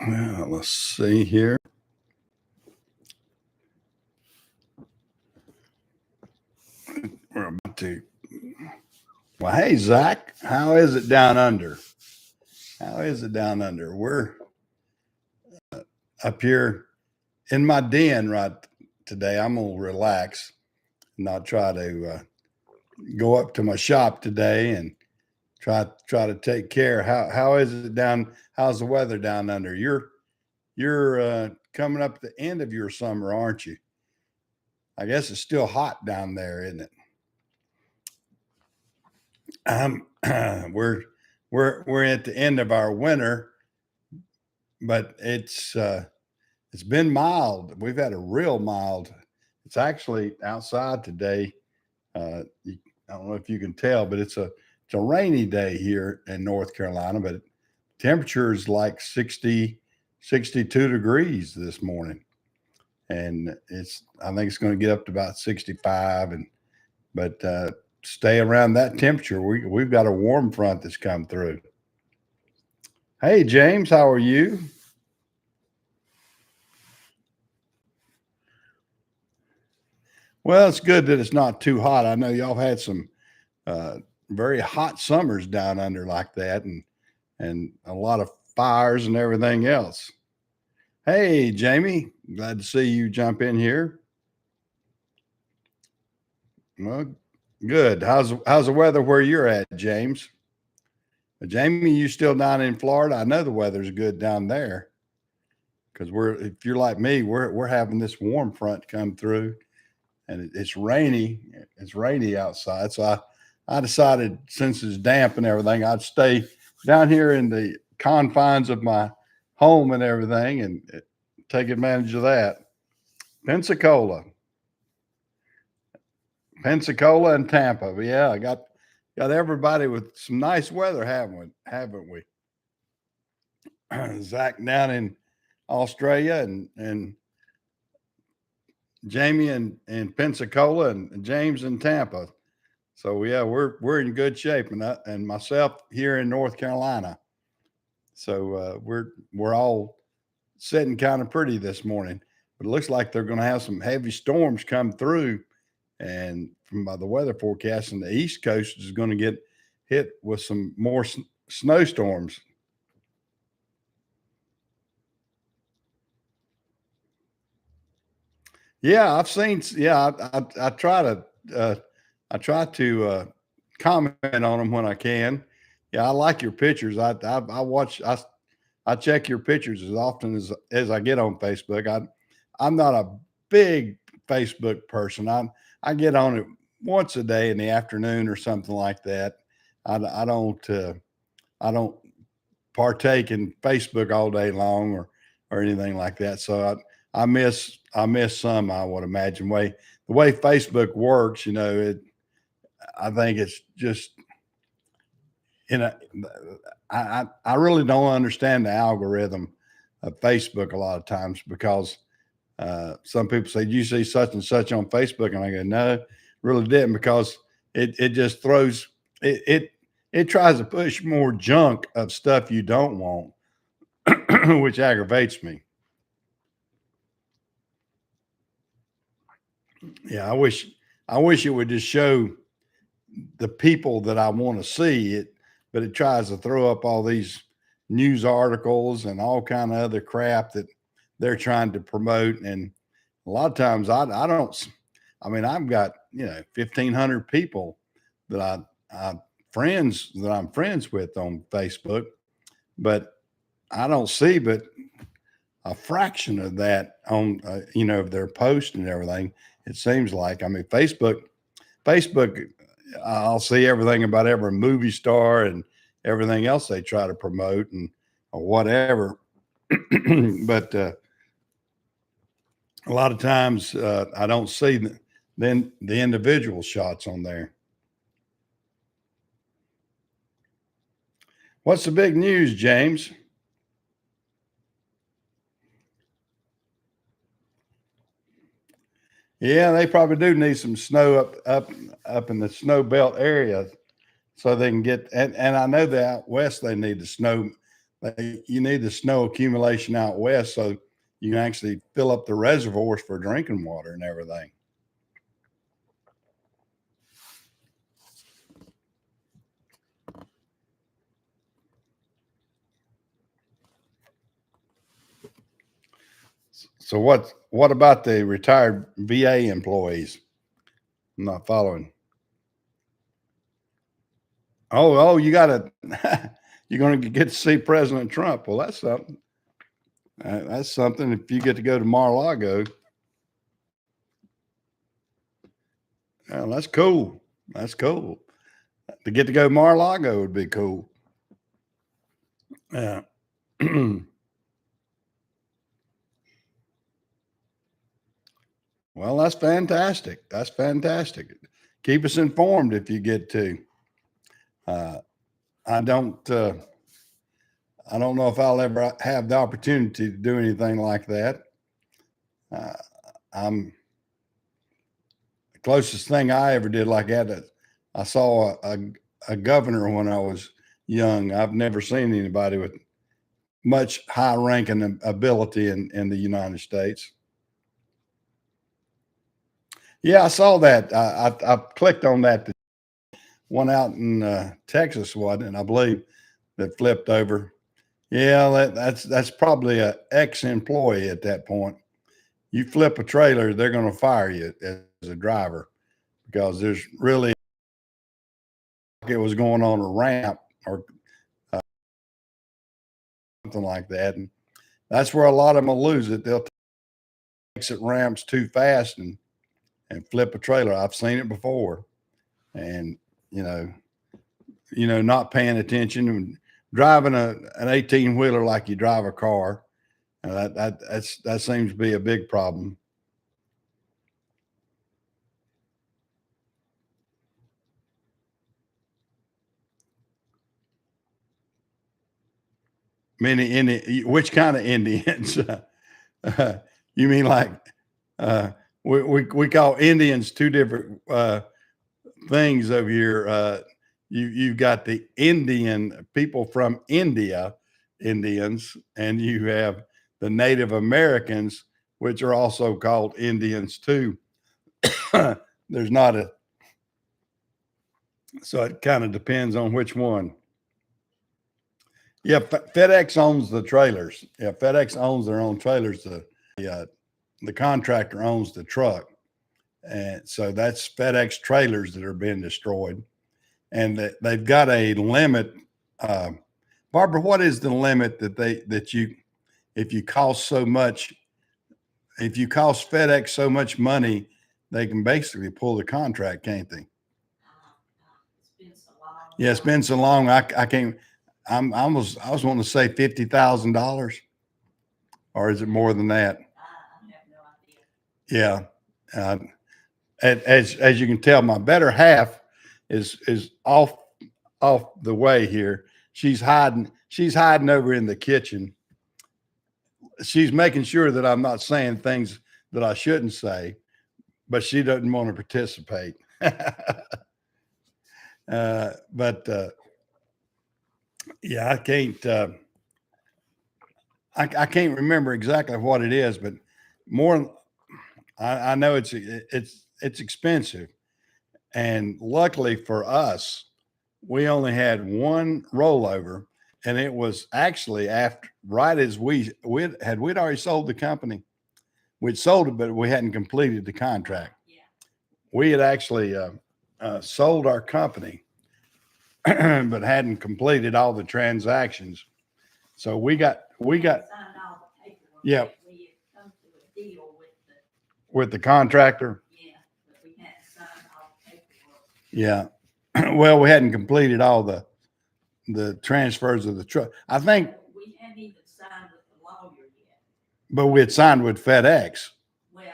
Well, let's see here. We're about to. Well, hey, Zach, how is it down under? How is it down under? We're up here in my den right today. I'm going to relax and not try to go up to my shop today and try to take care. How is it down? How's the weather down under? You're coming up the end of your summer, aren't you? I guess it's still hot down there, isn't it? Um, we're we're at the end of our winter, but it's been mild. We've had a real mild. It's actually outside today. I don't know if you can tell, but it's a rainy day here in North Carolina. But temperature is like 62 degrees this morning, and I think it's going to get up to about 65. But stay around that temperature. We've got a warm front that's come through. Hey, James, how are you? Well, it's good that it's not too hot. I know y'all had some very hot summers down under like that, and a lot of fires and everything else. Hey, Jamie, glad to see you jump in here. Well, good. How's the weather where you're at, James? Jamie, you still down in Florida? I know the weather's good down there because if you're like me, we're having this warm front come through, and it's rainy. It's rainy outside, so I decided since it's damp and everything, I'd stay down here in the confines of my home and everything, and take advantage of that. Pensacola, Pensacola, and Tampa. Yeah, I got everybody with some nice weather, haven't we? Zach down in Australia, and Jamie in Pensacola, and James in Tampa. So yeah, we're in good shape, and myself here in North Carolina. So we're all sitting kind of pretty this morning, but it looks like they're going to have some heavy storms come through, and from by the weather forecast, and the East Coast is going to get hit with some more snowstorms. Yeah, I've seen. Yeah, I try to comment on them when I can. Yeah, I like your pictures. I watch. I check your pictures as often as I get on Facebook. I'm not a big Facebook person. I get on it once a day in the afternoon or something like that. I don't partake in Facebook all day long or anything like that. So I miss some. I would imagine the way Facebook works. I think it's just you know I really don't understand the algorithm of Facebook a lot of times because some people say you see such and such on Facebook, and I go no, really didn't because it just throws it tries to push more junk of stuff you don't want, which aggravates me. Yeah, I wish it would just show the people that I want to see it, but it tries to throw up all these news articles and all kind of other crap that they're trying to promote. And a lot of times I don't. I mean, I've got 1,500 people that I'm friends with on Facebook, but I don't see but a fraction of that on of their post and everything. It seems like, I mean, Facebook, I'll see everything about every movie star and everything else they try to promote and or whatever. But a lot of times I don't see then the individual shots on there. What's the big news, James? Yeah, they probably do need some snow up in the snow belt area so they can get and I know that out west they need the you need the snow accumulation out west so you can actually fill up the reservoirs for drinking water and everything. So what about the retired VA employees? I'm not following. Oh, you got to you're going to get to see President Trump. Well, that's something. That's something. If you get to go to Mar-a-Lago, well, that's cool. That's cool. To get to go to Mar-a-Lago would be cool. Yeah. Well, that's fantastic. That's fantastic. Keep us informed if you get to. Uh, I don't. I don't know if I'll ever have the opportunity to do anything like that. I'm the closest thing I ever did like that. I saw a governor when I was young. I've never seen anybody with much high ranking ability in the United States. Yeah, I saw that. I clicked on that one out in Texas, wasn't it? And I believe that flipped over. Yeah, that's probably an ex-employee at that point. You flip a trailer, they're going to fire you as a driver because there's really it was going on a ramp or something like that, and that's where a lot of them will lose it. They'll exit ramps too fast and flip a trailer. I've seen it before, and not paying attention and driving an 18-wheeler like you drive a car. That seems to be a big problem. Which kind of Indians? You mean like we call Indians two different things over here. You've got the Indian people from India, Indians, and you have the Native Americans, which are also called Indians too. There's not a so it kind of depends on which one. Yeah, FedEx owns the trailers. Yeah, FedEx owns their own trailers. The contractor owns the truck, and so that's FedEx trailers that are being destroyed, and they've got a limit. Barbara, what is the limit that you if you cost so much, if you cost FedEx so much money, they can basically pull the contract, can't they? Yeah, it's been so long. I can't. I was wanting to say $50,000, or is it more than that? Yeah. Uh, as you can tell, my better half is off the way here. She's hiding. She's hiding over in the kitchen. She's making sure that I'm not saying things that I shouldn't say, but she doesn't want to participate. But yeah, I can't. I can't remember exactly what it is, but more. I know it's expensive, and luckily for us, we only had one rollover, and it was actually after right as we'd already sold the company. We'd sold it, but we hadn't completed the contract. Yeah. We had actually sold our company, but hadn't completed all the transactions. So we got yeah with the contractor. Yeah, but we hadn't signed all the paperwork. Yeah. Well, we hadn't completed all the transfers of the truck. I think we hadn't even signed with the lawyer yet. But we had signed with FedEx. Well,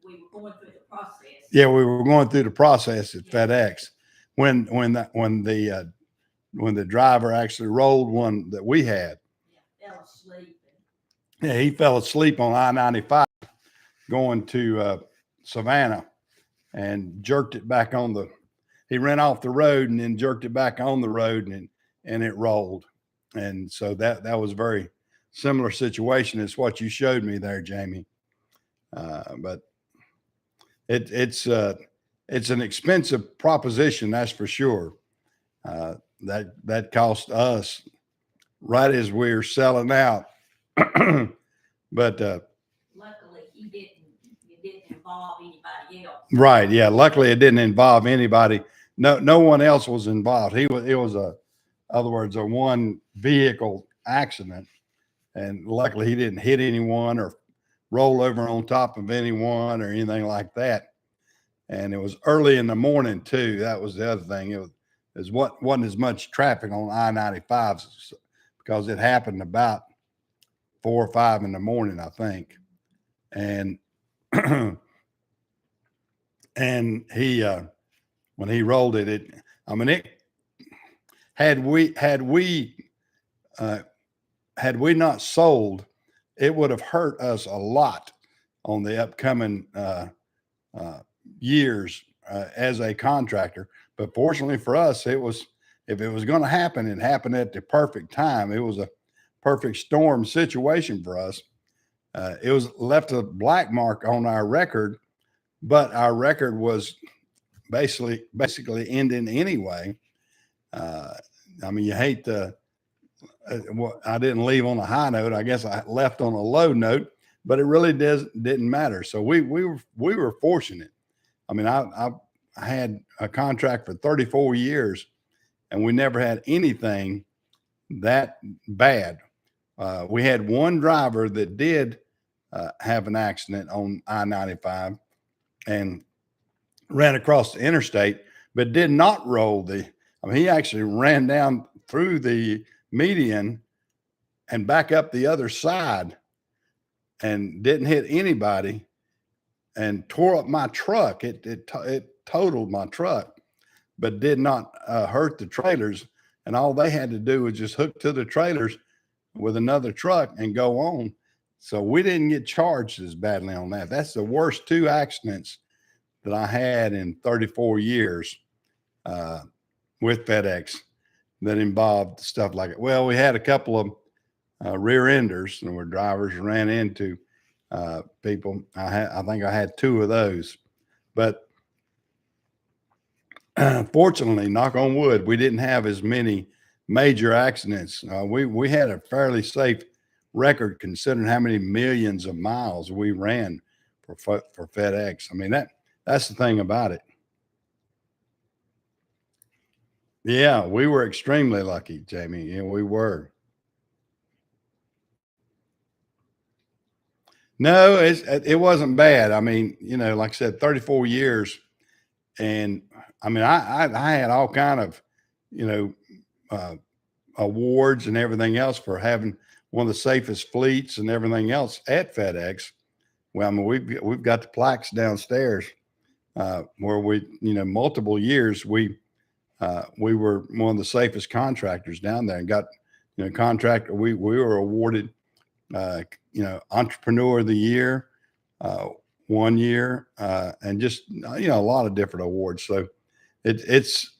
we were going through the process. Yeah, we were going through the process at FedEx when the driver actually rolled one that we had. Yeah, fell asleep. Yeah, he fell asleep on I-95 going to Savannah and jerked it back on he ran off the road and then jerked it back on the road and it rolled. and so that was a very similar situation as what you showed me there, Jamie. But it's an expensive proposition, that's for sure. That cost us right as we were selling out. But luckily, it didn't involve anybody else. Right, yeah. Luckily, it didn't involve anybody. No one else was involved. It was other words, a one vehicle accident, and luckily he didn't hit anyone or roll over on top of anyone or anything like that. And it was early in the morning too. That was the other thing. It wasn't as much traffic on I-95 because it happened about 4 or 5 in the morning, I think. And and he when he rolled it, I mean, it had we not sold, it would have hurt us a lot on the upcoming years as a contractor. But fortunately for us, if it was going to happen, it happened at the perfect time. It was a perfect storm situation for us. It was left a black mark on our record, but our record was basically ending anyway. I mean, you hate to. I didn't leave on a high note. I guess I left on a low note, but it really didn't matter. So we were fortunate. I mean, I had a contract for 34 years, and we never had anything that bad. We had one driver that did have an accident on I-95 and ran across the interstate, but did not roll I mean, he actually ran down through the median and back up the other side and didn't hit anybody and tore up my truck. It totaled my truck, but did not hurt the trailers. And all they had to do was just hook to the trailers with another truck and go on. So we didn't get charged as badly on that. That's the worst 2 accidents that I had in 34 years with FedEx that involved stuff like it. Well, we had a couple of rear enders and where drivers ran into people. I think I had 2 of those, but fortunately, knock on wood, we didn't have as many major accidents. We had a fairly safe record considering how many millions of miles we ran for FedEx. I mean, that's the thing about it. Yeah, we were extremely lucky, Jamie. Yeah, we were. No, it wasn't bad. I mean, like I said, 34 years, and I mean, I had all kind of, uh, awards and everything else for having one of the safest fleets and everything else at FedEx. Well, I mean, we've got the plaques downstairs where multiple years we were one of the safest contractors down there and got contractor. We were awarded Entrepreneur of the Year one year and just a lot of different awards. So it's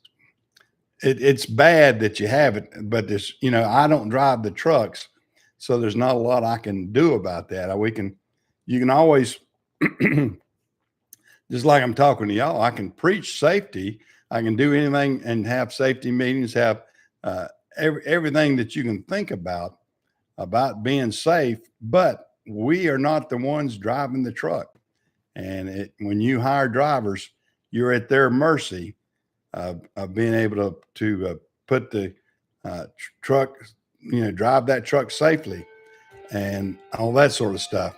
bad that you have it, but I don't drive the trucks, so there's not a lot I can do about that. You can always, just like I'm talking to y'all, I can preach safety. I can do anything and have safety meetings, have everything that you can think about being safe, but we are not the ones driving the truck. And when you hire drivers, you're at their mercy of being able to put the truck, drive that truck safely and all that sort of stuff.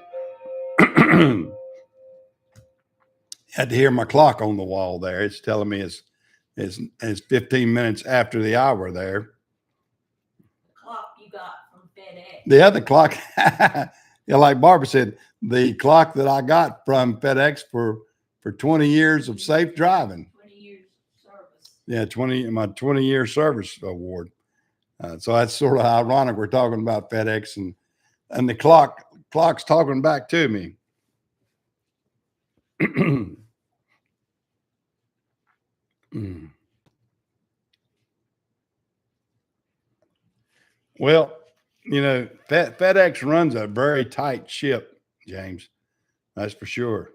Had to hear my clock on the wall there. It's telling me it's 15 minutes after the hour there. The clock you got from FedEx. The other clock, like Barbara said, the clock that I got from FedEx for 20 years of safe driving. 20 years service. Yeah, my 20-year service award. So that's sort of ironic. We're talking about FedEx and the clock's talking back to me. Well, FedEx runs a very tight ship, James. That's for sure.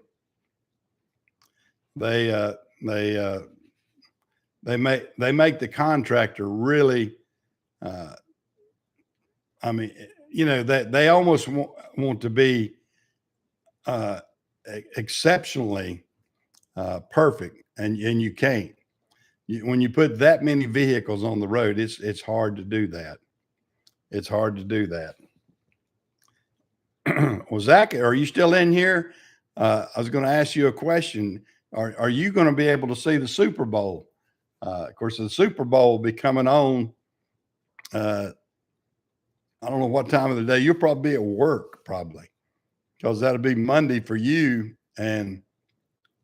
They uh, they uh, they make the contractor really. Uh, I mean, they almost want to be uh, exceptionally perfect, and you can't. When you put that many vehicles on the road, it's hard to do that. It's hard to do that. Well, Zach, are you still in here? I was going to ask you a question. Are you going to be able to see the Super Bowl? Of course, the Super Bowl will be coming on. I don't know what time of the day. You'll probably be at work, probably, because that'll be Monday for you, and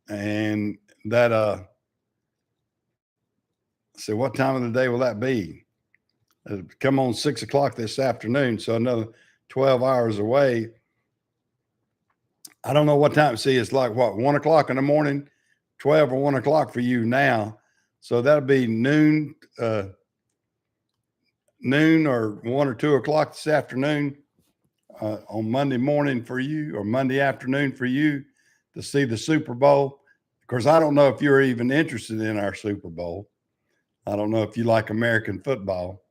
that so what time of the day will that be? It'll come on 6 o'clock this afternoon, so another 12 hours away. I don't know what time. See, it's like what, 1 o'clock in the morning, 12 or 1 o'clock for you now. So that'll be noon or 1 or 2 o'clock this afternoon on Monday morning for you, or Monday afternoon for you, to see the Super Bowl. Of course, I don't know if you're even interested in our Super Bowl. I don't know if you like American football.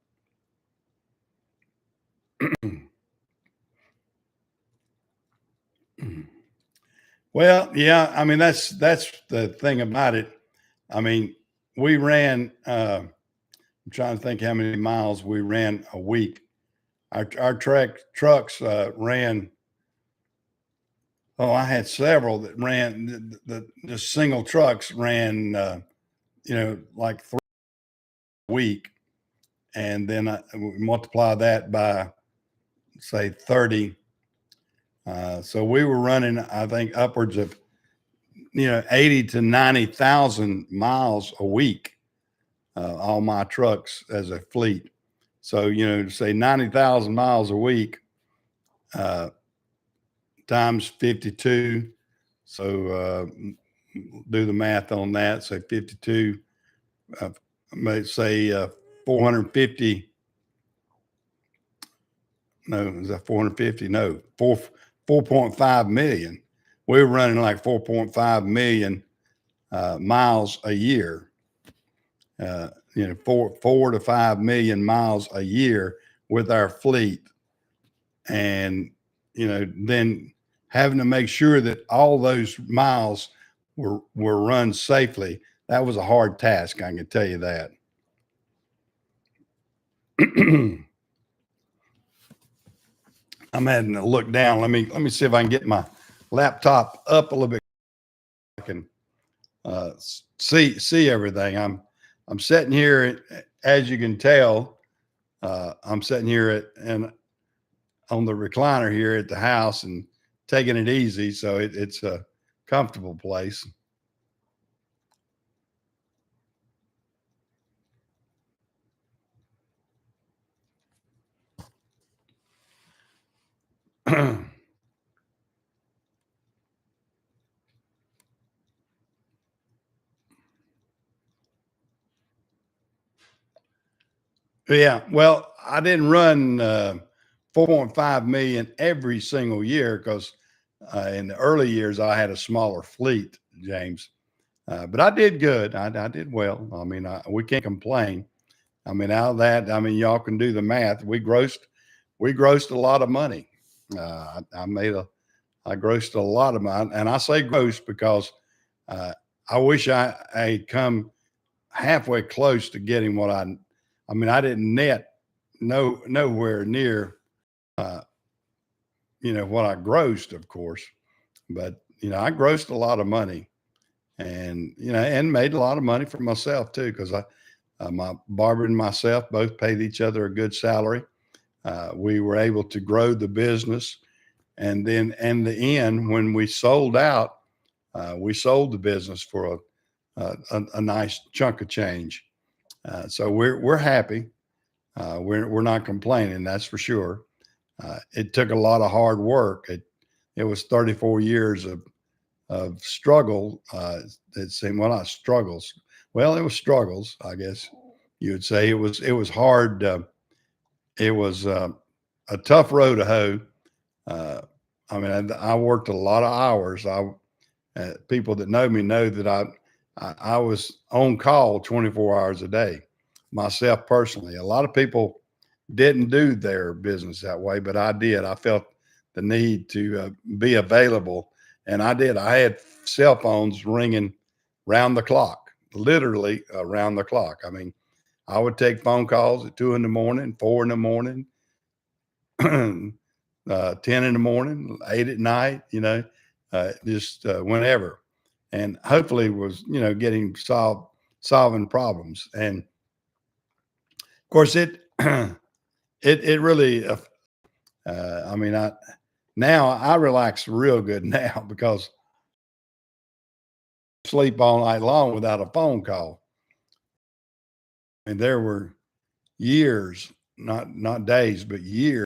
Well, yeah, I mean, that's the thing about it. I mean, we ran, I'm trying to think how many miles we ran a week. Our trucks ran. Oh, I had several that ran. The single trucks ran, like 3 a week, and then we multiply that by, say, 30. So we were running, I think, upwards of 80 to 90,000 miles a week. All my trucks as a fleet. So, say 90,000 miles a week times 52. So do the math on that. So 52, let's say 450. No, is that 450? No, 4.5 million. We were running like 4.5 million miles a year. 4 to 5 million miles a year with our fleet, and then having to make sure that all those miles were run safely. That was a hard task, I can tell you that. I'm having to look down. Let me see if I can get my laptop up a little bit. I can see everything. I'm sitting here, as you can tell. I'm sitting here on the recliner here at the house and taking it easy, so it's a comfortable place. Yeah, well, I didn't run 4.5 million every single year, because in the early years I had a smaller fleet, James. But I did good. I did well. I mean, we can't complain. I mean, out of that, I mean, y'all can do the math. We grossed a lot of money. I grossed a lot of money, and I say gross because I wish I had come halfway close to getting what I mean, I didn't net nowhere near, what I grossed, of course, but, I grossed a lot of money, and, and made a lot of money for myself too. Cause my barber and myself both paid each other a good salary. We were able to grow the business. And then in the end, when we sold out, we sold the business for a nice chunk of change. So we're happy. We're not complaining, that's for sure. It took a lot of hard work. It was 34 years of struggle. It seemed, well, not struggles. Well, it was struggles, I guess you would say. It was hard it was a tough row to hoe. I mean, I worked a lot of hours. People that know me know that I was on call 24 hours a day, myself personally. A lot of people didn't do their business that way, but I did. I felt the need to be available, and I did. I had cell phones ringing round the clock, literally around the clock. I mean, I would take phone calls at 2 in the morning, 4 in the morning, 10 in the morning, 8 at night, just whenever. And hopefully was, getting solving problems. And of course it really, I mean, now I relax real good now because I sleep all night long without a phone call. And there were years, not days, but years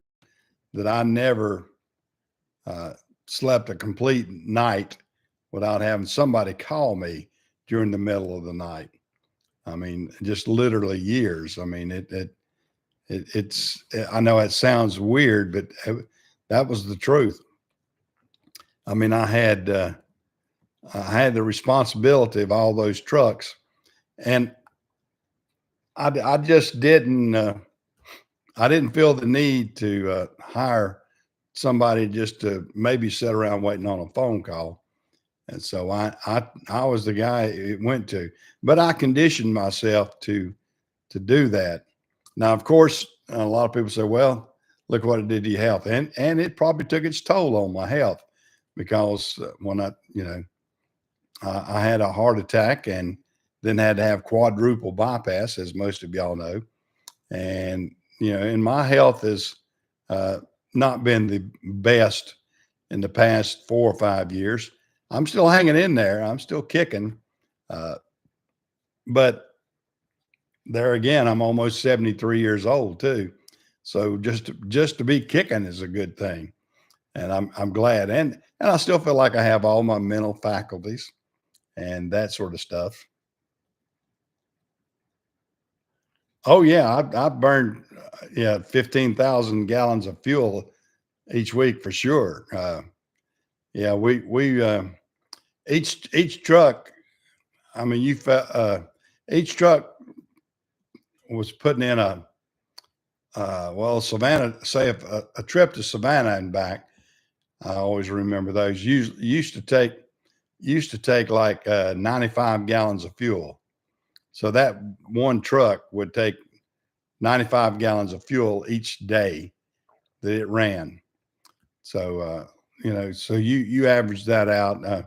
that I never slept a complete night without having somebody call me during the middle of the night. I mean, just literally years. I mean, it's, I know it sounds weird, but that was the truth. I mean, I had the responsibility of all those trucks, and I just didn't, I didn't feel the need to hire somebody just to maybe sit around waiting on a phone call. And so I was the guy it went to, but I conditioned myself to do that. Now, of course, a lot of people say, well, look what it did to your health. And it probably took its toll on my health because when I had a heart attack and then had to have quadruple bypass, as most of y'all know. And, and my health has not been the best in the past 4 or 5 years. I'm still hanging in there. I'm still kicking. But there again, I'm almost 73 years old too. So just to be kicking is a good thing. And I'm glad. And I still feel like I have all my mental faculties and that sort of stuff. Oh yeah, I burned 15,000 gallons of fuel each week for sure. Yeah, we each truck. I mean, each truck was putting in Savannah. Say if a trip to Savannah and back. I always remember those. Used to take like 95 gallons of fuel. So that one truck would take 95 gallons of fuel each day that it ran. So, so you average that out.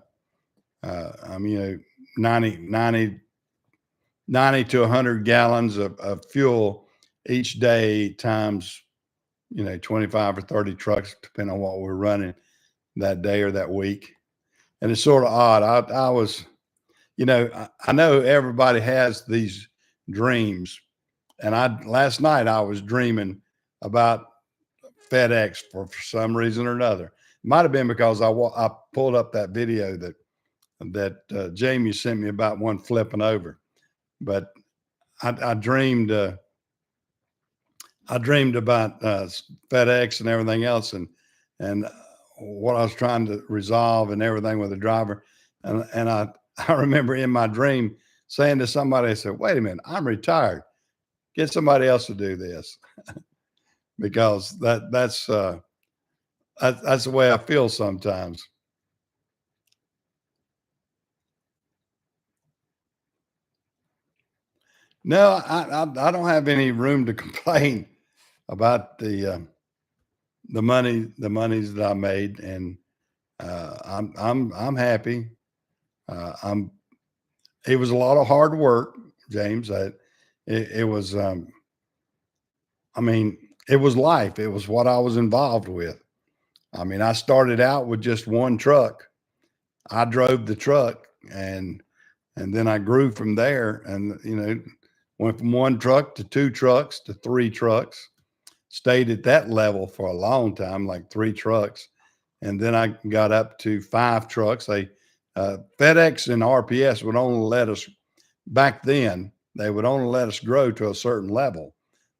I mean, 90 to 100 gallons of fuel each day times, 25 or 30 trucks, depending on what we're running that day or that week. And it's sort of odd. I was, I know everybody has these dreams. And last night I was dreaming about FedEx for some reason or another. It might've been because I pulled up that video that Jamie sent me about one flipping over, but I dreamed about FedEx and everything else, and what I was trying to resolve and everything with the driver. And I remember in my dream saying to somebody, I said, wait a minute, I'm retired. Get somebody else to do this. Because that's the way I feel sometimes. No, I don't have any room to complain about the monies that I made, and I'm happy. It was a lot of hard work, James. It was I mean, it was life. It was what I was involved with. I mean, I started out with just one truck. I drove the truck, and then I grew from there, and went from one truck to 2 trucks to 3 trucks. Stayed at that level for a long time, like 3 trucks, and then I got up to 5 trucks. FedEx and RPS would only let us back then. They would only let us grow to a certain level.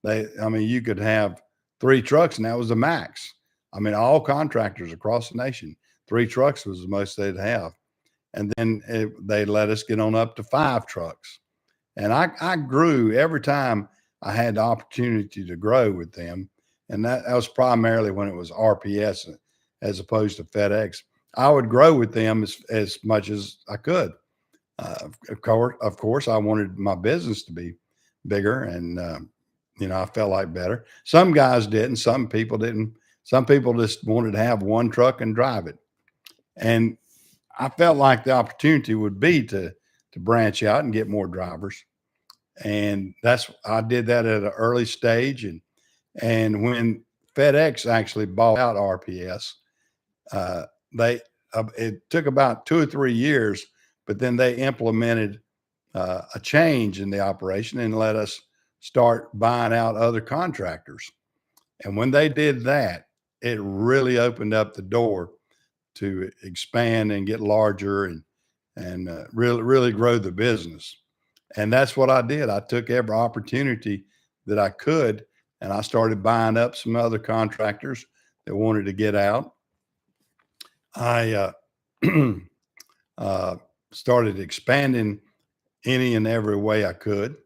I mean, you could have 3 trucks, and that was the max. I mean, all contractors across the nation, 3 trucks was the most they'd have. And then they let us get on up to 5 trucks. And I grew every time I had the opportunity to grow with them. And that was primarily when it was RPS as opposed to FedEx. I would grow with them as much as I could. Of course, I wanted my business to be bigger, and I felt like better. Some guys didn't. Some people didn't. Some people just wanted to have one truck and drive it. And I felt like the opportunity would be to branch out and get more drivers. And I did that at an early stage. And when FedEx actually bought out RPS, it took about 2 or 3 years, but then they implemented a change in the operation and let us start buying out other contractors. And when they did that, it really opened up the door to expand and get larger and really grow the business. And that's what I did. I took every opportunity that I could, and I started buying up some other contractors that wanted to get out. I started expanding any and every way I could,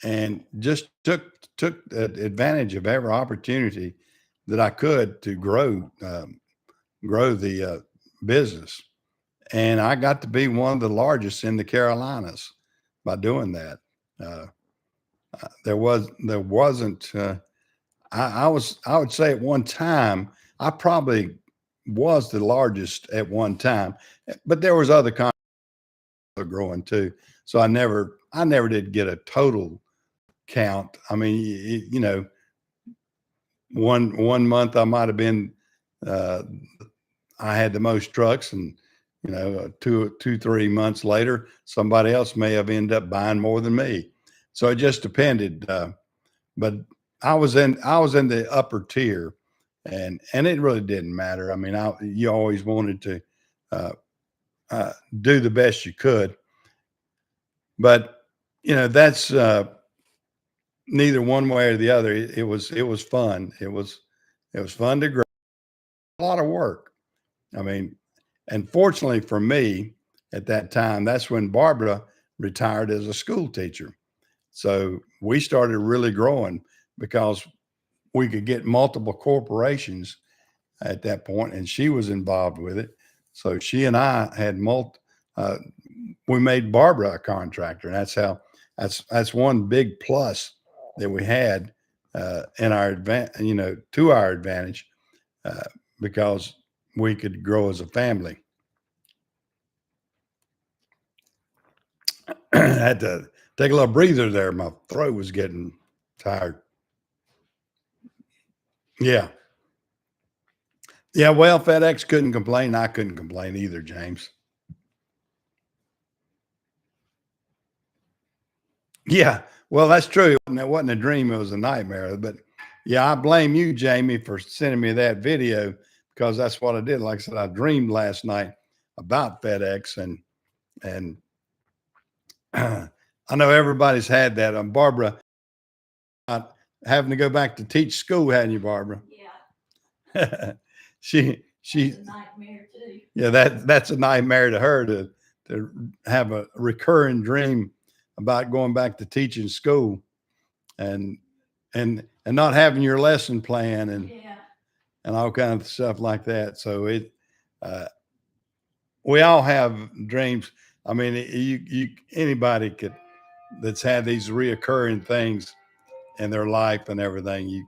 and just took advantage of every opportunity that I could to grow the business. And I got to be one of the largest in the Carolinas by doing that. There wasn't. I would say at one time I probably was the largest at one time, but there was other contractors growing too. So I never did get a total count. I mean, one month I might have been, I had the most trucks, and 3 months later, somebody else may have ended up buying more than me. So it just depended. But I was in the upper tier, and it really didn't matter. I mean, you always wanted to do the best you could, but that's neither one way or the other. It was fun. It was fun to grow. A lot of work. I mean, and fortunately for me, at that time, that's when Barbara retired as a school teacher. So we started really growing because we could get multiple corporations at that point, and she was involved with it. So she and I had we made Barbara a contractor, and that's one big plus that we had in our to our advantage, because we could grow as a family. I had to take a little breather there. My throat was getting tired. Yeah. Yeah. Well, FedEx couldn't complain. I couldn't complain either, James. Yeah. Well, that's true. It wasn't a dream. It was a nightmare. But yeah, I blame you, Jamie, for sending me that video, because that's what I did. Like I said, I dreamed last night about FedEx, and I know everybody's had that. Barbara, having to go back to teach school, hadn't you, Barbara? Yeah. She That's a nightmare too. Yeah, that's a nightmare to her, to have a recurring dream about going back to teaching school, and not having your lesson plan Yeah. and all kinds of stuff like that. So we all have dreams. I mean, anybody that's had these reoccurring things in their life and everything,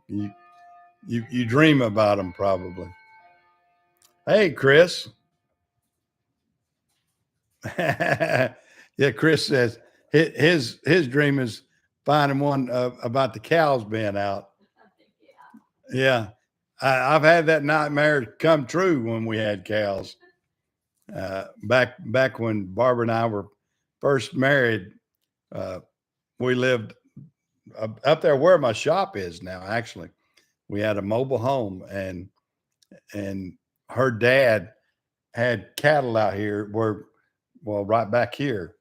you dream about them probably. Hey, Chris. Yeah, Chris says his dream is finding one about the cows being out. Yeah, I've had that nightmare come true when we had cows. Back when Barbara and I were first married, we lived up there where my shop is now. Actually, we had a mobile home, and her dad had cattle out here right back here.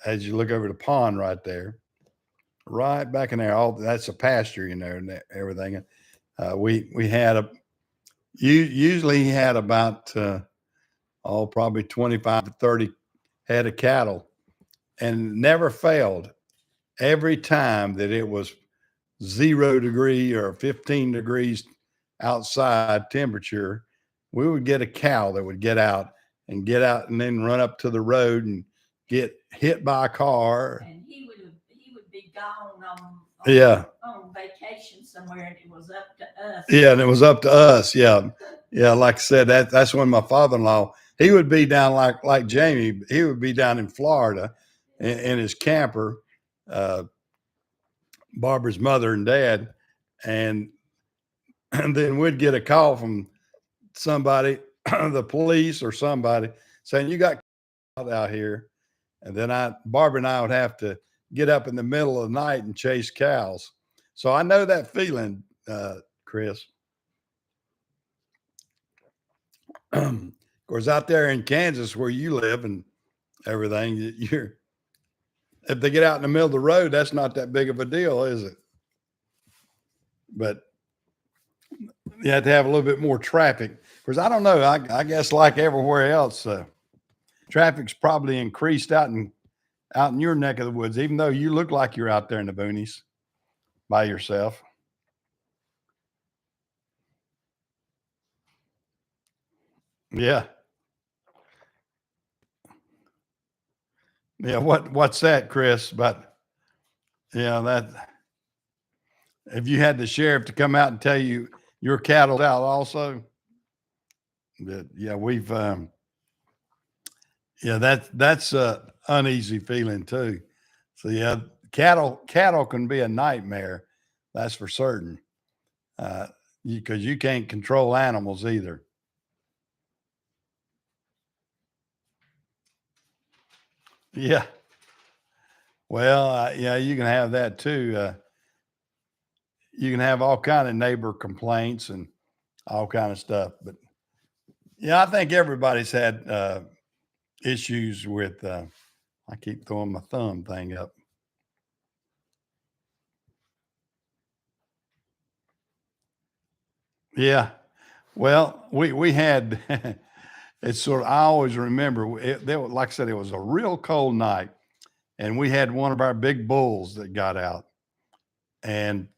As you look over the pond right there. right back in there. All that's a pasture, and everything. We had usually he had about probably 25 to 30 head of cattle, and never failed. Every time that it was 0 degree or 15 degrees outside temperature, we would get a cow that would get out and then run up to the road and get hit by a car. And he would be gone Yeah. on vacation somewhere, and it was up to us. Yeah, and it was up to us. Yeah. Yeah, like I said, that's when my father-in-law, he would be down like Jamie, he would be down in Florida in his camper, Barbara's mother and dad, and and then we'd get a call from somebody, the police or somebody, saying you got out here, and then Barbara and I would have to get up in the middle of the night and chase cows. So I know that feeling, Chris. Of course, out there in Kansas where you live and everything, you're if they get out in the middle of the road, that's not that big of a deal, is it? But you have to have a little bit more traffic. Because I don't know, I guess like everywhere else, traffic's probably increased out in your neck of the woods, even though you look like you're out there in the boonies by yourself. Yeah. Yeah. What's that, Chris? But yeah, that if you had the sheriff to come out and tell you your cattle's out also, that yeah, we've yeah, that's a uneasy feeling too. So yeah, cattle can be a nightmare, that's for certain. Because you can't control animals either. Yeah. Well, yeah, you can have that too. You can have all kind of neighbor complaints and all kind of stuff. But yeah, I think everybody's had issues with. I keep throwing my thumb thing up. Yeah. Well, we had. It's sort of. I always remember. Like I said, it was a real cold night, and we had one of our big bulls that got out, and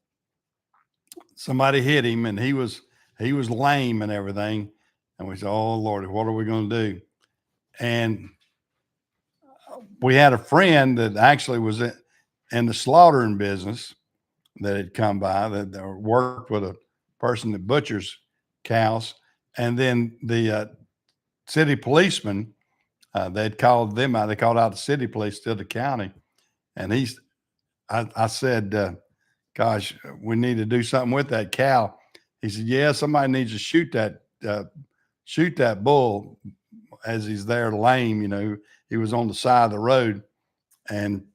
somebody hit him, and he was lame and everything, and we said, "Oh Lord, what are we going to do?" And we had a friend that actually was in the slaughtering business that had come by that worked with a person that butchers cows, and then the city policeman, they'd called them out. They called out the city police to the county, and I said, "Gosh, we need to do something with that cow." He said, "Yeah, somebody needs to shoot that bull as he's there lame. He was on the side of the road." And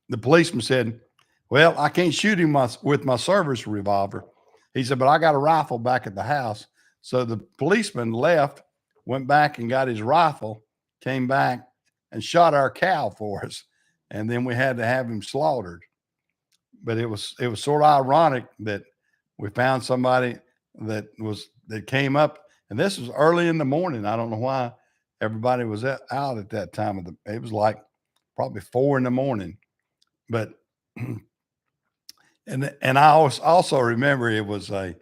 the policeman said, "Well, I can't shoot him with my service revolver." He said, "But I got a rifle back at the house." So the policeman left, went back and got his rifle, came back and shot our cow for us. And then we had to have him slaughtered. But it was sort of ironic that we found somebody that came up, and this was early in the morning. I don't know why everybody was out at that time it was like probably 4 in the morning. But and I also remember it was uh,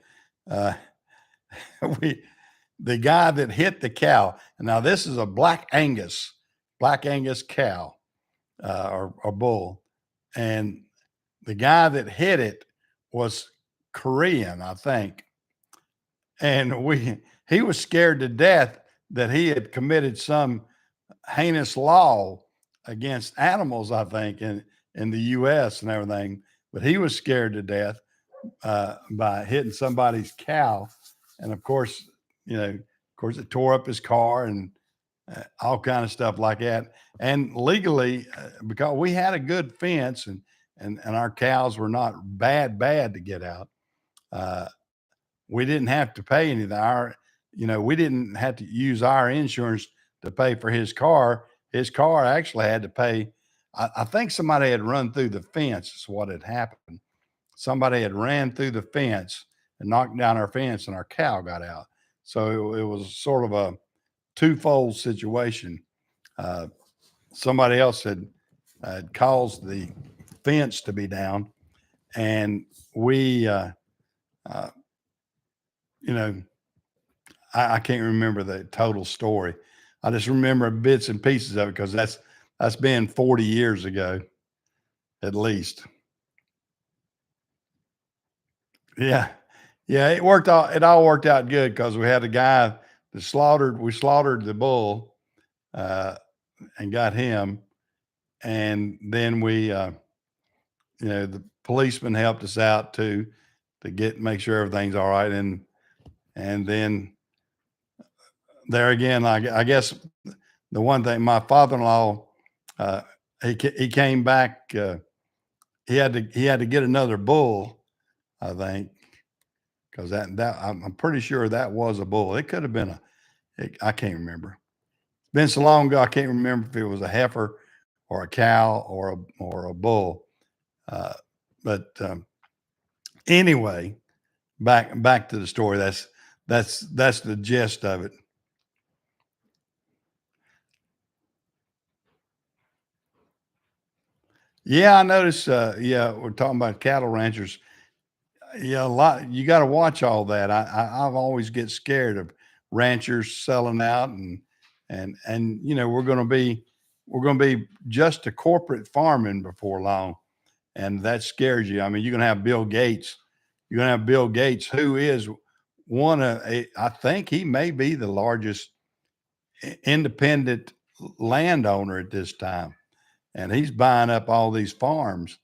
we the guy that hit the cow. And now this is a black Angus cow, or bull, and the guy that hit it was Korean, I think, and he was scared to death that he had committed some heinous law against animals, I think, in the U.S. and everything. But he was scared to death by hitting somebody's cow, and of course, it tore up his car and all kind of stuff like that. And legally, because we had a good fence and our cows were not bad to get out. Uh, we didn't have to pay anything. We didn't have to use our insurance to pay for his car. His car actually had to pay I think somebody had run through the fence is what had happened. Somebody had ran through the fence and knocked down our fence, and our cow got out. So it was sort of a twofold situation. Uh, Somebody else had caused the fence to be down, and we, uh, you know, I can't remember the total story. I just remember bits and pieces of it because that's been 40 years ago, at least. Yeah, yeah, it worked out. It all worked out good because we had a guy that slaughtered. We slaughtered the bull uh, and got him, and then the policeman helped us out too to make sure everything's all right, and then there again, I guess the one thing my father-in-law, uh, he came back. He had to get another bull, I think, because that I'm pretty sure that was a bull. It could have been I can't remember. It's been so long ago, I can't remember if it was a heifer or a cow or a bull. Uh, but anyway, back to the story. That's the gist of it. Yeah, I noticed. Yeah, we're talking about cattle ranchers. Yeah, a lot. You got to watch all that. I've always get scared of ranchers selling out, and we're going to be just a corporate farming before long, and that scares you. I mean, you're going to have Bill Gates. You're going to have Bill Gates, who is I think he may be the largest independent landowner at this time, and he's buying up all these farms,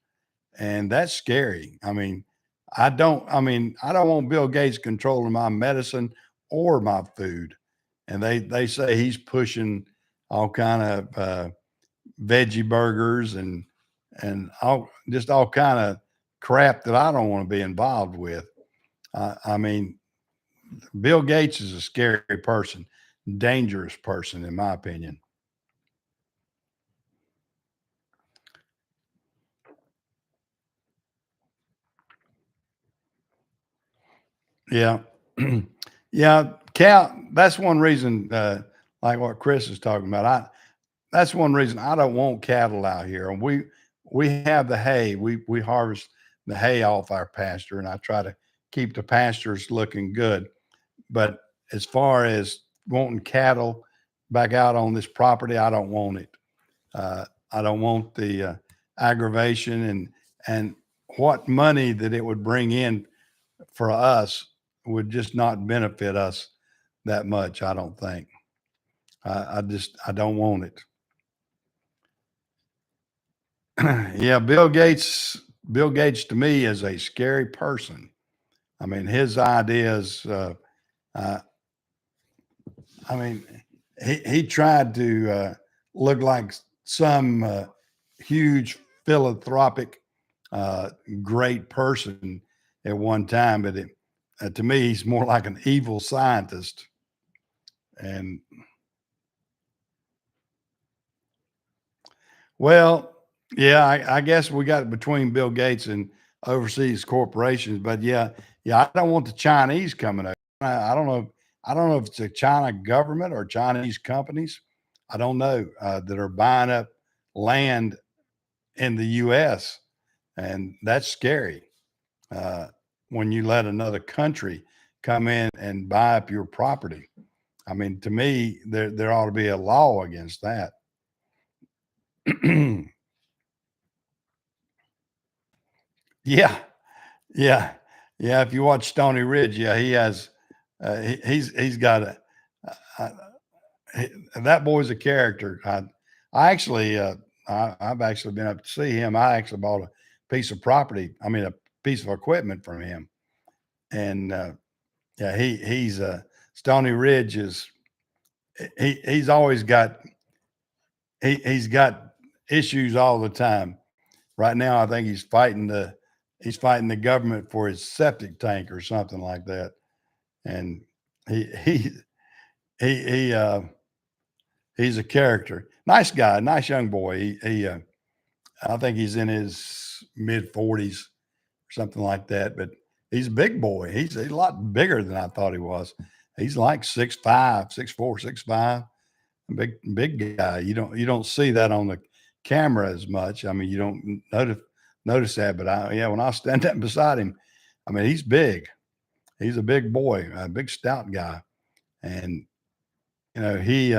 and that's scary. I don't want Bill Gates controlling my medicine or my food. And they say he's pushing all kind of veggie burgers and all kind of crap that I don't want to be involved with. I mean, Bill Gates is a scary person, dangerous person, in my opinion. Yeah. Yeah. Cow, that's one reason, like what Chris is talking about. That's one reason I don't want cattle out here. And we have the hay. We harvest the hay off our pasture, and I try to keep the pastures looking good. But as far as wanting cattle back out on this property, I don't want it. I don't want the aggravation and what money that it would bring in for us would just not benefit us that much. I don't think. I don't want it. Yeah, Bill Gates. Bill Gates to me is a scary person. I mean, his ideas. Uh, I mean, he tried to look like some huge philanthropic, uh, great person at one time, but to me, he's more like an evil scientist. And well, yeah, I guess we got between Bill Gates and overseas corporations, but yeah, I don't want the Chinese coming over. I don't know. I don't know if it's a China government or Chinese companies. I don't know that are buying up land in the U.S. and that's scary uh, when you let another country come in and buy up your property. I mean, to me, there ought to be a law against that. Yeah, yeah, yeah. If you watch Stony Ridge, yeah, he has. He's got uh, he, that boy's a character. I actually I've actually been up to see him. I actually bought a piece of property. I mean, a piece of equipment from him, and yeah, he's Stony Ridge is he's always got he's got issues all the time. Right now, I think he's fighting the government for his septic tank or something like that. And he he he he's a character. Nice guy, nice young boy. He I think he's in his mid 40s or something like that. But he's a big boy. He's a lot bigger than I thought he was. He's like 6'5", 6'4", 6'5". Big guy. You don't see that on the camera as much. I mean, you don't notice that. But yeah, when I stand up beside him, I mean, he's big. He's a big boy, a big stout guy, and he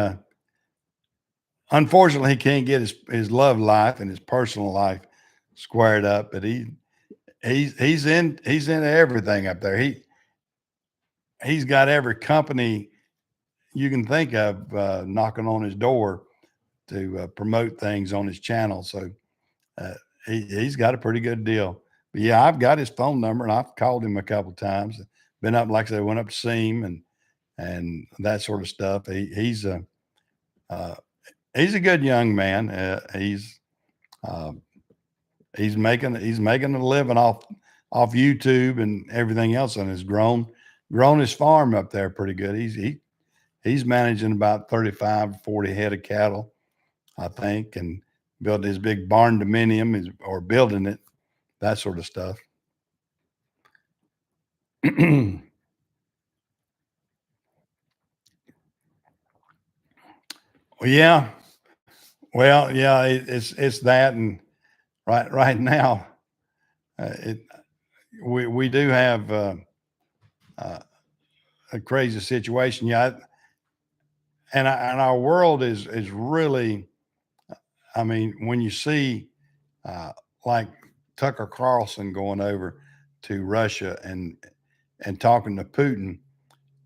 unfortunately he can't get his love life and his personal life squared up. But he's into everything up there. He's got every company you can think of knocking on his door to promote things on his channel. So uh, he's got a pretty good deal. But yeah, I've got his phone number and I've called him a couple of times. Been up, like I said, went up to see him and that sort of stuff. Uh, he's a good young man. Uh, he's making a living off YouTube and everything else, and has grown his farm up there pretty good. He's managing about 35 or 40 head of cattle, I think, and built his big barn dominium or building it, that sort of stuff. Yeah, well, yeah, it's that, and right now, it we do have uh, a crazy situation. Yeah, and our world is really. I mean, when you see uh, like Tucker Carlson going over to Russia and talking to Putin,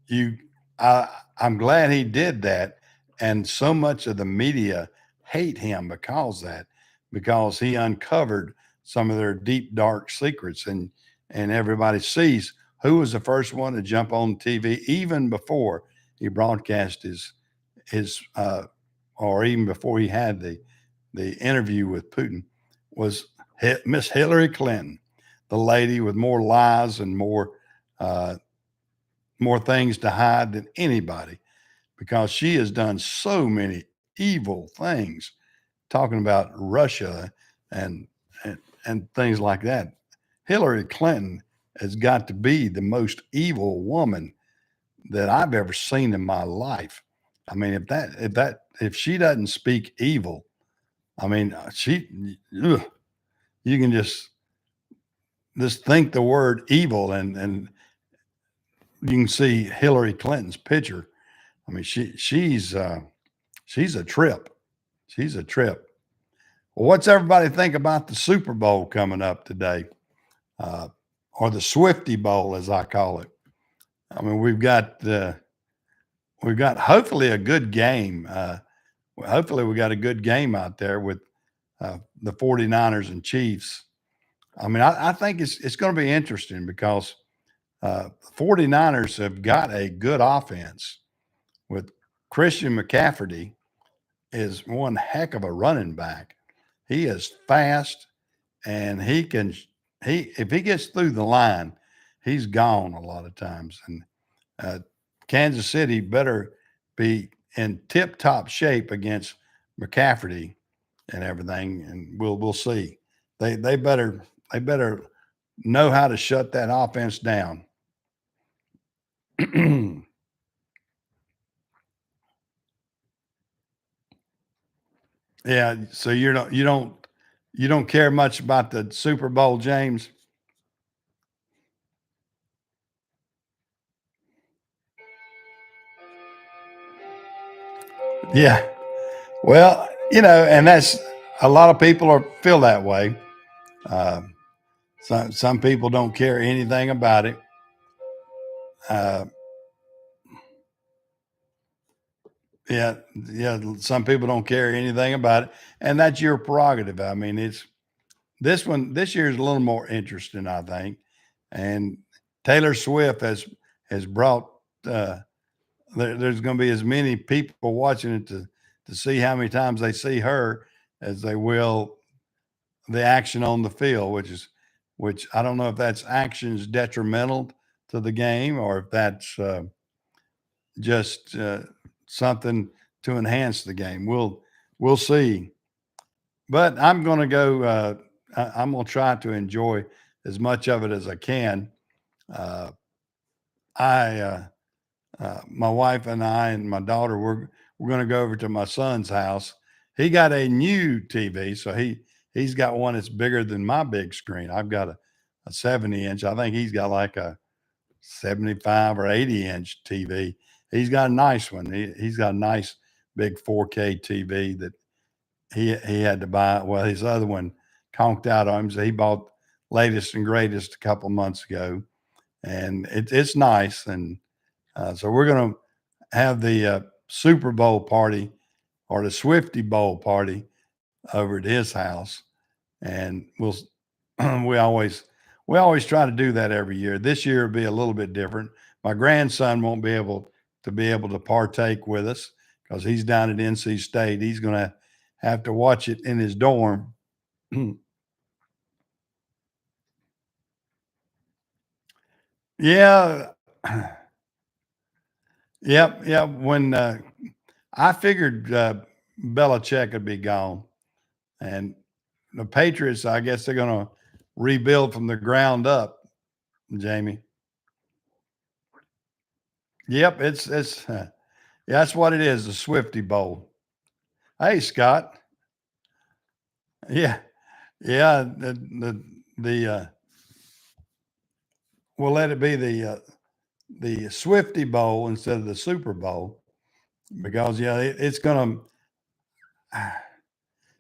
you, I, I'm glad he did that. And so much of the media hate him because he uncovered some of their deep dark secrets, and everybody sees who was the first one to jump on TV even before he broadcast his or even before he had the interview with Putin was Miss Hillary Clinton, the lady with more lies and uh, more things to hide than anybody, because she has done so many evil things, talking about Russia and and, and things like that. Hillary Clinton has got to be the most evil woman that I've ever seen in my life. I mean, if she doesn't speak evil, I mean, ugh, you can just think the word evil, and you can see Hillary Clinton's picture. I mean, she's a trip. She's a trip. Well, what's everybody think about the Super Bowl coming up today, uh, or the Swifty Bowl, as I call it? I mean, we've got hopefully a good game. Hopefully, we got a good game out there with the 49ers and Chiefs. I mean, I think it's going to be interesting because the 49ers have got a good offense with Christian McCaffrey is one heck of a running back. He is fast, and he if he gets through the line, he's gone a lot of times. And uh, Kansas City better be in tip top shape against McCaffrey and everything, and we'll see. They better know how to shut that offense down. Yeah, so you don't care much about the Super Bowl, James? Yeah. Well, and that's a lot of people feel that way. Uh, some people don't care anything about it. Uh, yeah, yeah. Some people don't care anything about it, and that's your prerogative. I mean, it's this year is a little more interesting, I think. And Taylor Swift has brought. There's going to be as many people watching it to see how many times they see her as they will the action on the field, which I don't know if that's actions detrimental to the game or if that's just something to enhance the game. We'll see. but I'm going to go. I'm going to try to enjoy as much of it as I can. Uh, my wife and I and my daughter, we're going to go over to my son's house. He got a new TV, so he's got one that's bigger than my big screen. I've got a 70 inch. I think he's got like a 75 or 80 inch TV. He's got a nice one. He's got a nice big 4K TV that he had to buy. Well, his other one conked out on him, so he bought latest and greatest a couple months ago, and it's nice. And so we're going to have the Super Bowl party or the Swifty Bowl party over at his house, and we always we always try to do that every year. This year will be a little bit different. My grandson won't be able to partake with us because he's down at NC State. He's going to have to watch it in his dorm. Yeah. Yep. When I figured Belichick would be gone, and the Patriots, I guess they're going to rebuild from the ground up. Jamie. Yep, it's yeah, that's what it is. The Swifty Bowl. Hey, Scott. Yeah, yeah. The we'll let it be the Swifty Bowl instead of the Super Bowl because yeah, it's going to.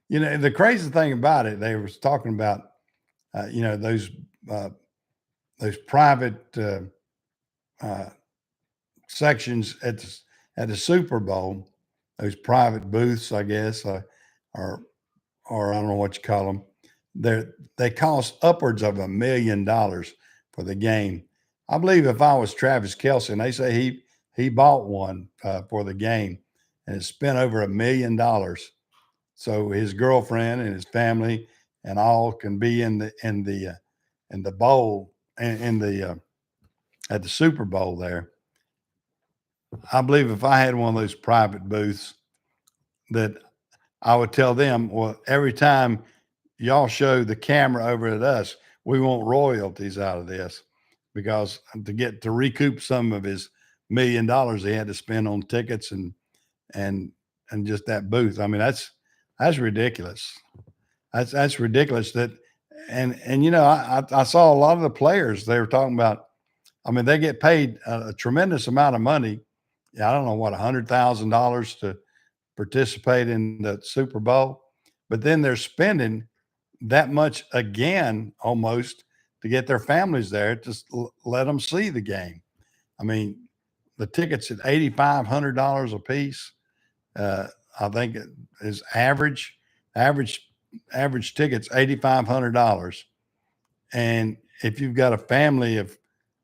The crazy thing about it, they was talking about, uh, those private uh, sections at the Super Bowl, those private booths, I guess, or or I don't know what you call them. They cost upwards of $1 million for the game. I believe if I was Travis Kelce, and they say he bought one for the game, and it spent over $1 million, so his girlfriend and his family and all can be in the bowl in the at the Super Bowl there. I believe if I had one of those private booths, that I would tell them, well, every time y'all show the camera over at us, we want royalties out of this because to recoup some of his $1 million he had to spend on tickets and and just that booth. I mean, that's ridiculous. That's ridiculous. And I saw a lot of the players they were talking about. I mean, they get paid a tremendous amount of money. Yeah, I don't know what $100,000 to participate in the Super Bowl, but then they're spending that much again almost to get their families there to let them see the game. I mean, the tickets at $8,500 a piece. Uh, I think it is average average tickets $8,500, and if you've got a family of,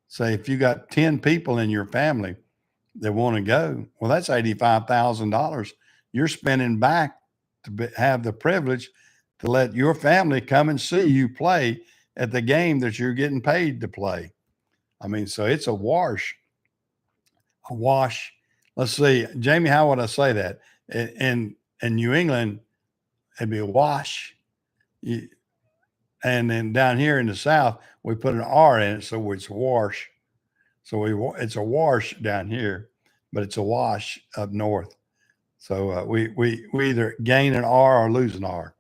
say, if you got 10 people in your family that want to go, well, that's $85,000 you're spending back to have the privilege to let your family come and see you play at the game that you're getting paid to play. I mean, so it's a wash. A wash. Let's see, Jamie, how would I say that? In New England, it'd be a wash. You, and then down here in the South, we put an R in it, so it's wash. So it's a wash down here, but it's a wash up north. So we either gain an R or lose an R.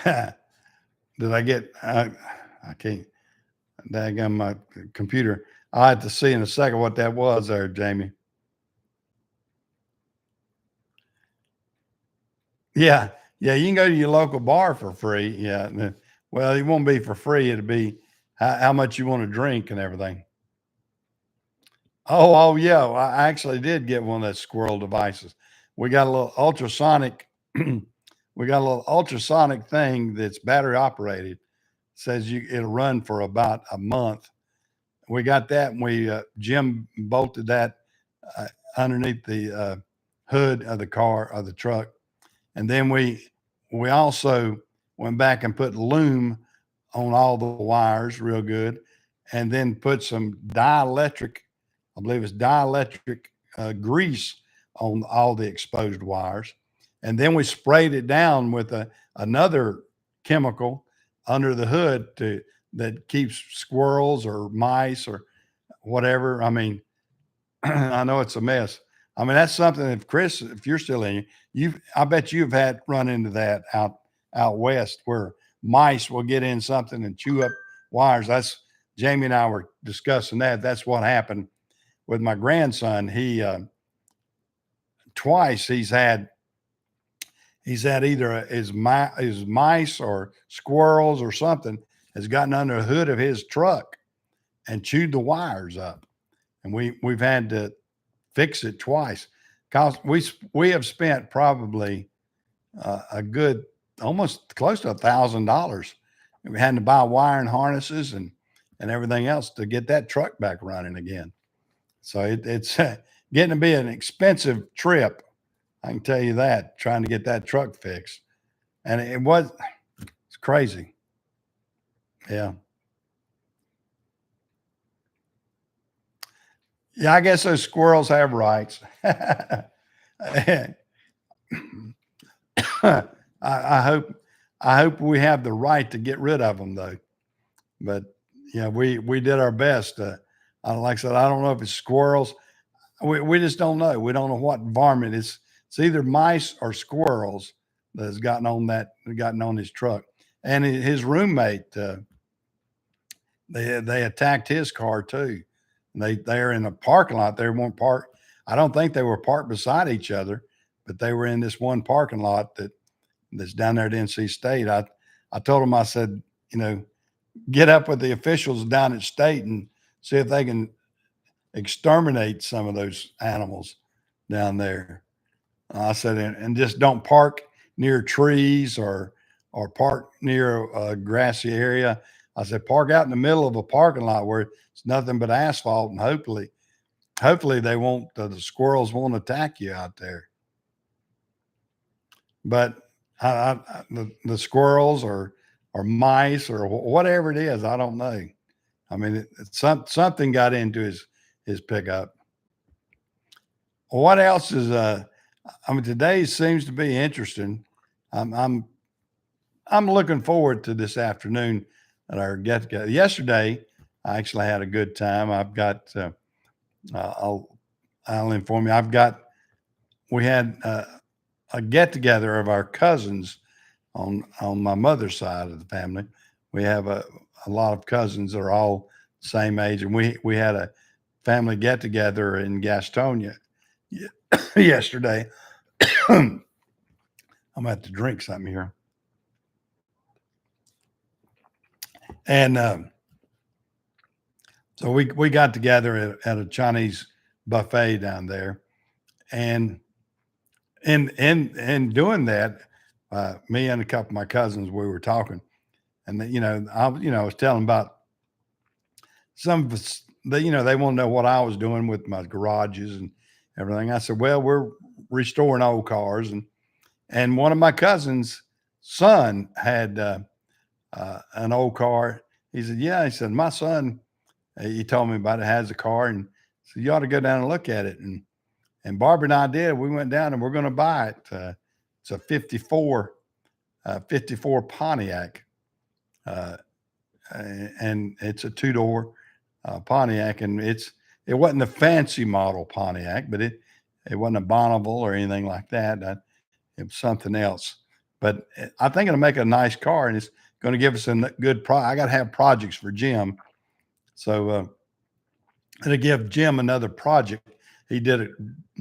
Did I get? I can't. Daggone my computer. I have to see in a second what that was there, Jamie. Yeah, yeah. You can go to your local bar for free. Yeah. Well, it won't be for free. It'll be how much you want to drink and everything. Oh, yeah. I actually did get one of those squirrel devices. We got a little ultrasonic. We got a little ultrasonic thing that's battery operated. Says it'll run for about a month. We got that, and we Jim bolted that underneath the hood of the car of the truck, and then we also went back and put loom on all the wires real good, and then put some dielectric, I believe it's dielectric grease on all the exposed wires. And then we sprayed it down with another chemical under the hood that keeps squirrels or mice or whatever. I mean, I know it's a mess. I mean, that's something. If Chris, if you're still in, I bet you've had run into that out west where mice will get in something and chew up wires. That's Jamie and I were discussing that. That's what happened with my grandson. He twice he's had either his mice or squirrels or something has gotten under the hood of his truck and chewed the wires up, and we've had to fix it twice. Cause we have spent probably a good almost close to $1,000. We had to buy wiring harnesses and everything else to get that truck back running again. So it's getting to be an expensive trip. I can tell you that, trying to get that truck fixed. And it's crazy. Yeah. Yeah, I guess those squirrels have rights. I hope we have the right to get rid of them though. But yeah, we did our best. Like I said, I don't know if it's squirrels. We just don't know. We don't know what varmint it's. It's either mice or squirrels that has gotten on his truck. And his roommate, they attacked his car too. They're in a parking lot. They weren't parked. I don't think they were parked beside each other, but they were in this one parking lot that's down there at NC State. I told them, I said, get up with the officials down at State and see if they can exterminate some of those animals down there. I said, and just don't park near trees or park near a grassy area. I said, park out in the middle of a parking lot where it's nothing but asphalt, and hopefully they won't. The squirrels won't attack you out there. But the squirrels or mice or whatever it is, I don't know. I mean, something got into his pickup. What else is today seems to be interesting. I'm looking forward to this afternoon at our get together. Yesterday, I actually had a good time. I've got I'll inform you. We had a get together of our cousins on my mother's side of the family. We have a lot of cousins that are all the same age, and we had a family get together in Gastonia yesterday. I'm gonna have to drink something here. And so we got together at a Chinese buffet down there, and in doing that, me and a couple of my cousins, we were talking, and I was telling about some of us. They want to know what I was doing with my garages and everything. I said, well, we're restoring old cars, and one of my cousins' son had an old car. He said, yeah. He said, my son, he told me about it, has a car, and so you ought to go down and look at it. And Barbara and I did. We went down and we're going to buy it. It's a 54 Pontiac. And it's a two-door Pontiac, and it wasn't a fancy model Pontiac, but it wasn't a Bonneville or anything like that. It was something else. But I think it'll make a nice car, and it's going to give us a good I got to have projects for Jim. So it'll give Jim another project.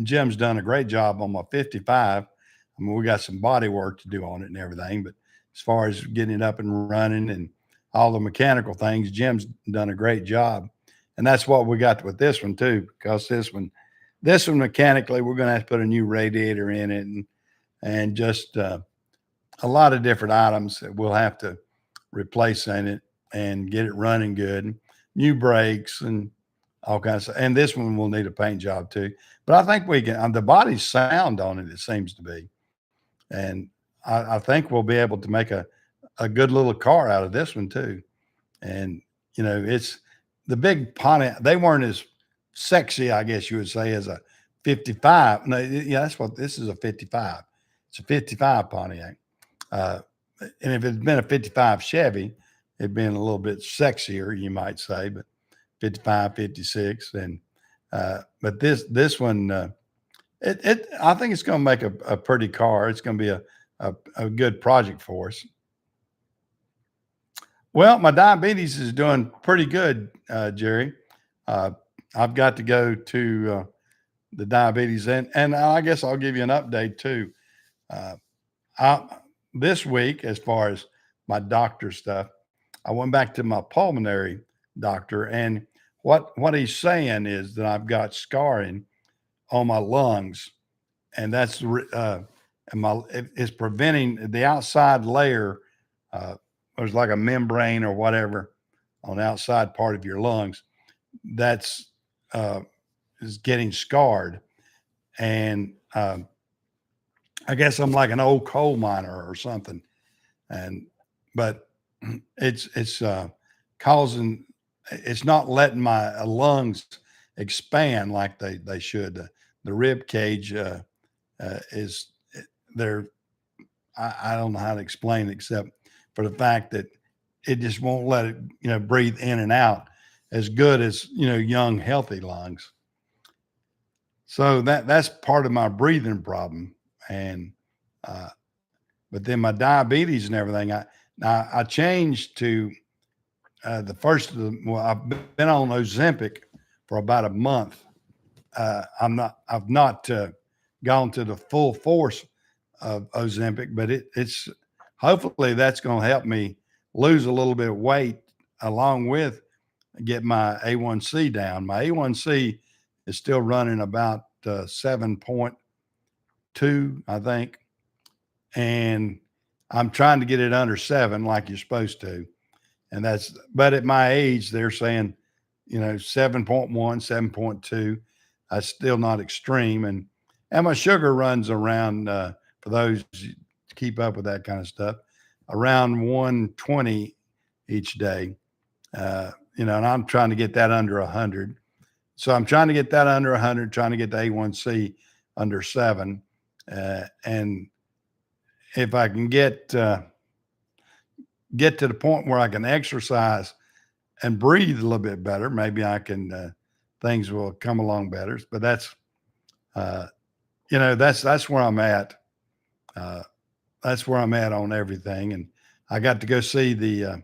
Jim's done a great job on my 55. I mean, we got some body work to do on it and everything, but as far as getting it up and running and all the mechanical things, Jim's done a great job. And that's what we got with this one too, because this one mechanically, we're going to have to put a new radiator in it and just a lot of different items that we'll have to replace in it and get it running good. New brakes and all kinds of stuff. And this one will need a paint job too. But I think we can, the body's sound on it, it seems to be. And I think we'll be able to make a a good little car out of this one too. And it's the big Pontiac. They weren't as sexy, I guess you would say, as a 55. No, yeah, that's what this is, a 55. It's a 55 Pontiac. And if it's been a 55 Chevy, it'd been a little bit sexier, you might say, but 55, 56. And but this one, I think it's going to make a pretty car. It's going to be a good project for us. Well, my diabetes is doing pretty good, Jerry. I've got to go to the diabetes, and I guess I'll give you an update too. This week, as far as my doctor stuff, I went back to my pulmonary doctor, and what he's saying is that I've got scarring on my lungs, and that's it's preventing the outside layer. There's like a membrane or whatever on the outside part of your lungs that's is getting scarred, and I guess I'm like an old coal miner or something, but it's causing, it's not letting my lungs expand like they should. The rib cage is there. I don't know how to explain it except for the fact that it just won't let it breathe in and out as good as young healthy lungs. So that's part of my breathing problem. And but then my diabetes and everything, I changed to the first of the, well, I've been on Ozempic for about a month. I've not gone to the full force of Ozempic, but it's hopefully that's going to help me lose a little bit of weight along with get my A1C down. My A1C is still running about 7.2, I think. And I'm trying to get it under 7 like you're supposed to. And but at my age, they're saying, 7.1, 7.2. That's still not extreme. And my sugar runs around, for those to keep up with that kind of stuff, around 120 each day. And I'm trying to get that under 100. So I'm trying to get that under 100, trying to get the A1C under 7. And if I can get to the point where I can exercise and breathe a little bit better, maybe I can, things will come along better. But that's where I'm at. That's where I'm at on everything. And I got to go see the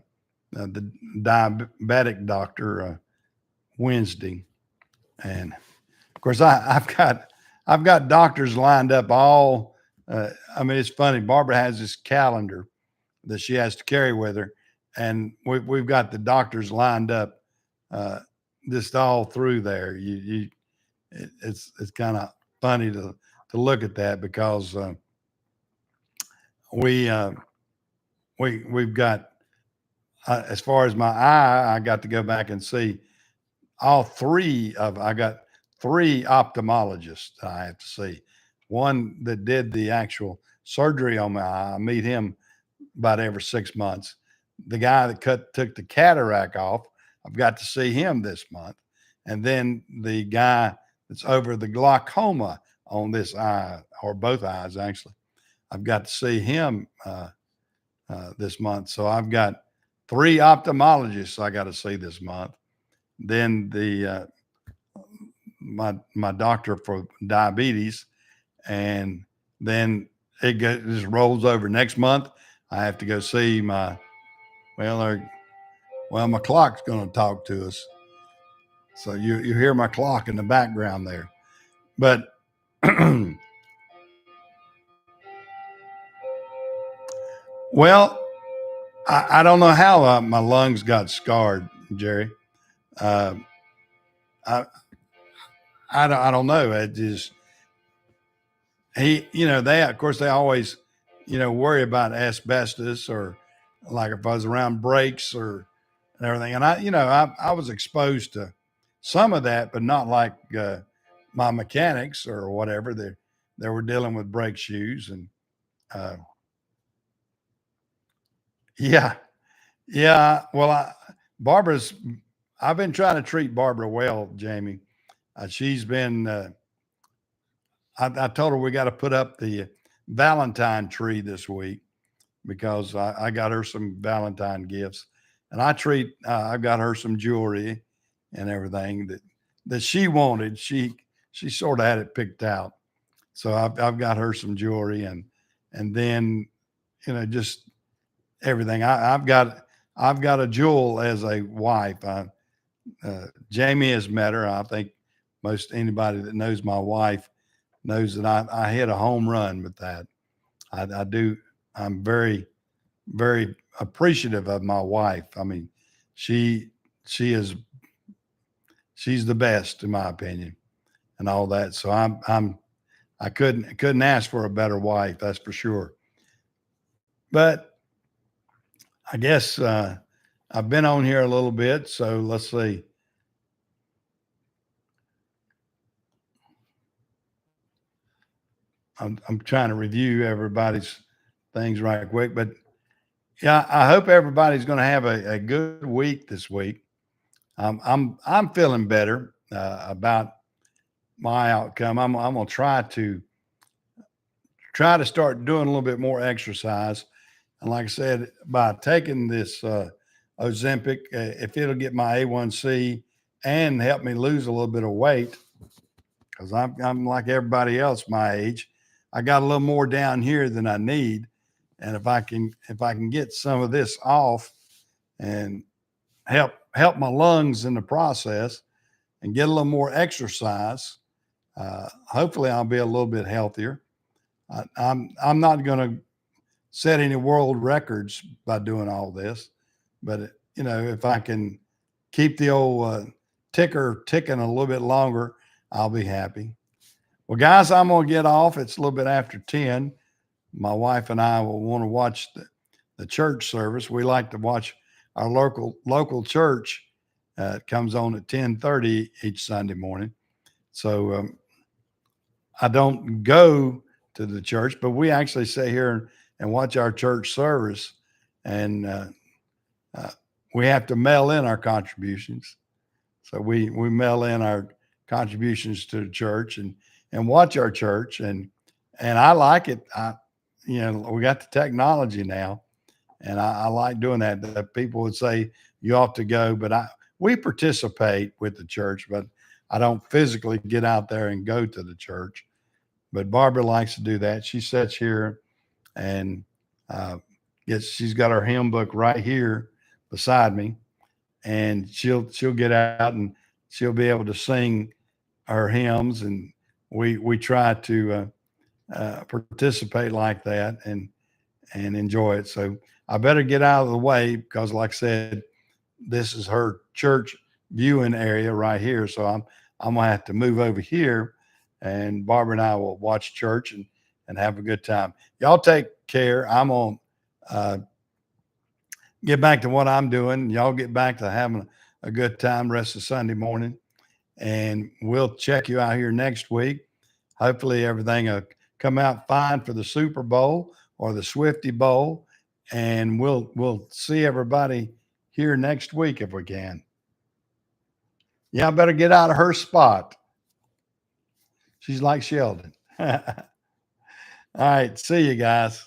diabetic doctor Wednesday, and of course I've got doctors lined up all. It's funny. Barbara has this calendar that she has to carry with her, and we've got the doctors lined up just all through there. It's kind of funny to look at that because we've got as far as my eye, I got to go back and see I got 3 ophthalmologists that I have to see. One that did the actual surgery on my eye, I meet him about every 6 months. The guy that took the cataract off, I've got to see him this month. And then the guy that's over the glaucoma on this eye, or both eyes actually, I've got to see him this month. So I've got 3 ophthalmologists I got to see this month. Then my doctor for diabetes, and then it just rolls over. Next month, I have to go see my clock's going to talk to us. So you hear my clock in the background there. But well, I don't know how my lungs got scarred, Jerry. I don't know. It just they of course they always worry about asbestos, or like if I was around brakes or and everything. And I was exposed to some of that, but not like my mechanics or whatever. They were dealing with brake shoes, and Yeah. Yeah. Well, I've been trying to treat Barbara well, Jamie. She's been, I told her we got to put up the Valentine tree this week because I got her some Valentine gifts, and I got her some jewelry and everything that she wanted. She sort of had it picked out, so I've got her some jewelry and then just everything. I've got a jewel as a wife. Jamie has met her. I think most anybody that knows my wife knows that I hit a home run with that. I do. I'm very, very appreciative of my wife. I mean, she she is she's the best in my opinion and all that. So I couldn't ask for a better wife. That's for sure. But I guess I've been on here a little bit. So let's see. I'm trying to review everybody's things right quick, but yeah, I hope everybody's going to have a good week this week. I'm feeling better about my outcome. I'm gonna try to start doing a little bit more exercise, and like I said, by taking this Ozempic, if it'll get my A1C and help me lose a little bit of weight, because I'm like everybody else my age, I got a little more down here than I need, and if I can get some of this off and help my lungs in the process and get a little more exercise. Hopefully, I'll be a little bit healthier. I'm not going to set any world records by doing all this, but if I can keep the old ticker ticking a little bit longer, I'll be happy. Well, guys, I'm going to get off. It's a little bit after 10. My wife and I will want to watch the church service. We like to watch our local church. It comes on at 10:30 each Sunday morning. So I don't go to the church, but we actually sit here and watch our church service, and uh, we have to mail in our contributions. So we mail in our contributions to the church and watch our church, and I like it. We got the technology now, and I like doing that. The people would say you ought to go, but we participate with the church, but I don't physically get out there and go to the church. But Barbara likes to do that. She sits here and uh, she's got her hymn book right here beside me, and she'll get out and she'll be able to sing our hymns, and we try to participate like that and enjoy it. So I better get out of the way because, like I said, this is her church viewing area right here. So I'm gonna have to move over here, and Barbara and I will watch church and have a good time. Y'all take care. I'm gonna uh, get back to what I'm doing. Y'all get back to having a good time rest of Sunday morning, and we'll check you out here next week. Hopefully everything will come out fine for the Super Bowl or the Swifty Bowl, and we'll see everybody here next week if we can. Yeah, I better get out of her spot. She's like Sheldon. All right, see you guys.